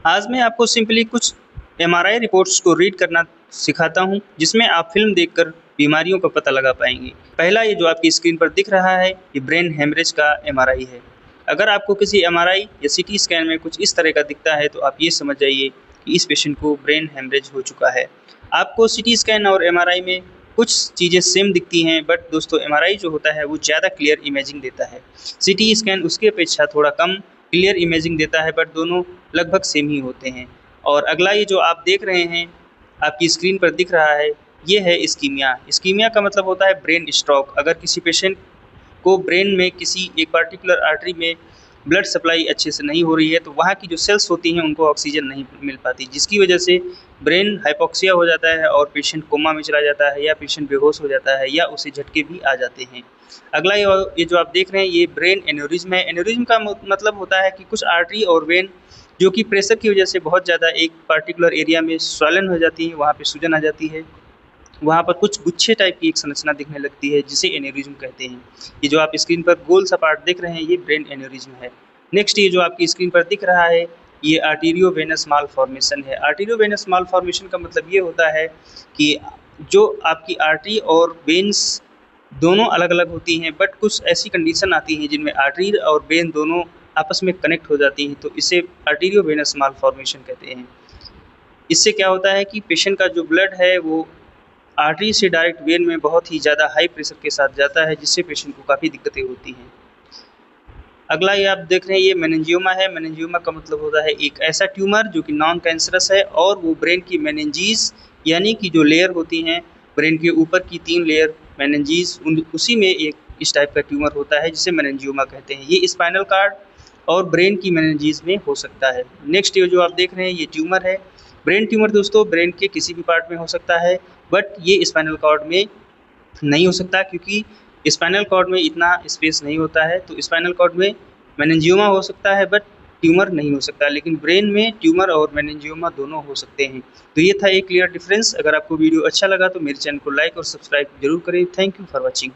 आज मैं आपको सिंपली कुछ एमआरआई रिपोर्ट्स को रीड करना सिखाता हूं, जिसमें आप फिल्म देखकर बीमारियों का पता लगा पाएंगे। पहला, ये जो आपकी स्क्रीन पर दिख रहा है, ये ब्रेन हेमरेज का एमआरआई है। अगर आपको किसी एमआरआई या सीटी स्कैन में कुछ इस तरह का दिखता है तो आप ये समझ जाइए कि इस पेशेंट को ब्रेन हेमरेज हो चुका है। आपको सीटी स्कैन और एमआरआई में कुछ चीज़ें सेम दिखती हैं, बट दोस्तों एमआरआई जो होता है वो ज़्यादा क्लियर इमेजिंग देता है। सीटी स्कैन उसकी अपेक्षा थोड़ा कम क्लियर इमेजिंग देता है, बट दोनों लगभग सेम ही होते हैं। और अगला, ये जो आप देख रहे हैं, आपकी स्क्रीन पर दिख रहा है, ये है इस्कीमिया। इस्कीमिया का मतलब होता है ब्रेन स्ट्रोक। अगर किसी पेशेंट को ब्रेन में किसी एक पर्टिकुलर आर्टरी में ब्लड सप्लाई अच्छे से नहीं हो रही है तो वहाँ की जो सेल्स होती हैं उनको ऑक्सीजन नहीं मिल पाती, जिसकी वजह से ब्रेन हाइपोक्सिया हो जाता है और पेशेंट कोमा में चला जाता है, या पेशेंट बेहोश हो जाता है, या उसे झटके भी आ जाते हैं। अगला, ये जो आप देख रहे हैं, ये ब्रेन एन्यूरिज्म है। एन्यूरिज्म का मतलब होता है कि कुछ आर्टरी और वेन जो कि प्रेशर की वजह से बहुत ज़्यादा एक पार्टिकुलर एरिया में स्वैलन हो जाती है, वहाँ पे सूजन आ जाती है, वहाँ पर कुछ गुच्छे टाइप की एक संरचना दिखने लगती है, जिसे एन्यूरिज्म कहते हैं। ये जो आप स्क्रीन पर गोल सा पार्ट देख रहे हैं, ये ब्रेन एन्यूरिज्म है। नेक्स्ट, ये जो आपकी स्क्रीन पर दिख रहा है, ये आर्टेरियोवेनस मालफॉर्मेशन है। आर्टेरियोवेनस मालफॉर्मेशन का मतलब ये होता है कि जो आपकी आर्टरी और वेन्स दोनों अलग अलग होती हैं, बट कुछ ऐसी कंडीशन आती हैं जिनमें आर्टरी और वेन दोनों आपस में कनेक्ट हो जाती हैं, तो इसे आर्टेरियोवेनस मालफॉर्मेशन कहते हैं। इससे क्या होता है कि पेशेंट का जो ब्लड है वो आर्टरी से डायरेक्ट वेन में बहुत ही ज़्यादा हाई प्रेशर के साथ जाता है, जिससे पेशेंट को काफ़ी दिक्कतें होती हैं। अगला, ये आप देख रहे हैं, ये मेनिंजियोमा है। मेनिंजियोमा का मतलब होता है एक ऐसा ट्यूमर जो कि नॉन कैंसरस है, और वो ब्रेन की मेनिंजीज यानी कि जो लेयर होती हैं ब्रेन के ऊपर की 3 लेयर मेनिंजीज, उसी में एक इस टाइप का ट्यूमर होता है, जिसे मेनिंजियोमा कहते हैं। ये स्पाइनल कार्ड और ब्रेन की मेनिंजीज में हो सकता है। नेक्स्ट, ये जो आप देख रहे हैं, ये ट्यूमर है। ब्रेन ट्यूमर दोस्तों ब्रेन के किसी भी पार्ट में हो सकता है, बट ये स्पाइनल कॉर्ड में नहीं हो सकता, क्योंकि स्पाइनल कॉर्ड में इतना स्पेस नहीं होता है। तो स्पाइनल कॉर्ड में मेनिंजियोमा हो सकता है, बट ट्यूमर नहीं हो सकता, लेकिन ब्रेन में ट्यूमर और मेनिंजियोमा दोनों हो सकते हैं। तो ये था एक क्लियर डिफरेंस। अगर आपको वीडियो अच्छा लगा तो मेरे चैनल को लाइक और सब्सक्राइब जरूर करें। Thank you for watching.